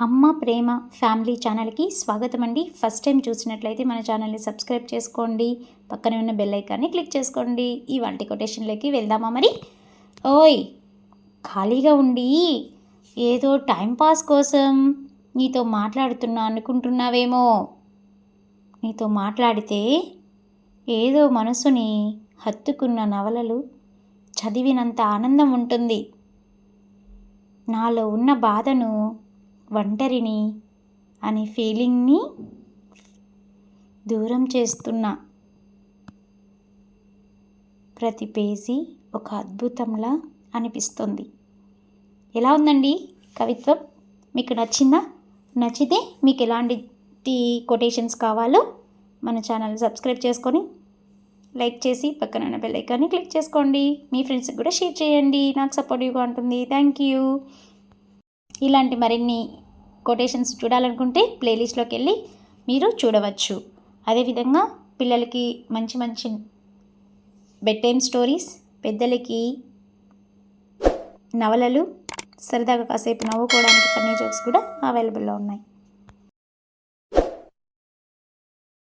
అమ్మ ప్రేమ ఫ్యామిలీ ఛానల్కి స్వాగతం అండి. ఫస్ట్ టైం చూసినట్లయితే మన ఛానల్ని సబ్స్క్రైబ్ చేసుకోండి, పక్కనే ఉన్న బెల్ ఐకాన్ని క్లిక్ చేసుకోండి. ఇవాల్టి కొటేషన్లోకి వెళ్దామా మరి? ఓయ్, ఖాళీగా ఉండి ఏదో టైంపాస్ కోసం నీతో మాట్లాడుతున్నా అనుకుంటున్నావేమో. నీతో మాట్లాడితే ఏదో మనసుని హత్తుకున్న నవలలు చదివినంత ఆనందం ఉంటుంది. నాలో ఉన్న బాధను, ఒంటరిని అనే ఫీలింగ్ని దూరం చేస్తున్న ప్రతి పేజీ ఒక అద్భుతంలా అనిపిస్తుంది. ఎలా ఉందండి కవిత్వం? మీకు నచ్చిందా? నచ్చితే మీకు ఎలాంటి కొటేషన్స్ కావాలో మన ఛానల్ సబ్స్క్రైబ్ చేసుకొని లైక్ చేసి పక్కన ఉన్న బెల్ ఐకాన్ని క్లిక్ చేసుకోండి. మీ ఫ్రెండ్స్కి కూడా షేర్ చేయండి, నాకు సపోర్టివ్గా ఉంటుంది. Thank you. ఇలాంటి మరిన్ని కొటేషన్స్ చూడాలనుకుంటే ప్లేలిస్ట్లోకి వెళ్ళి మీరు చూడవచ్చు. అదేవిధంగా పిల్లలకి మంచి మంచి బెడ్ టైమ్ స్టోరీస్, పెద్దలకి నవలలు, సరదాగా కాసేపు నవ్వుకోవడానికి ఫన్నీ జోక్స్ కూడా అవైలబుల్లో ఉన్నాయి.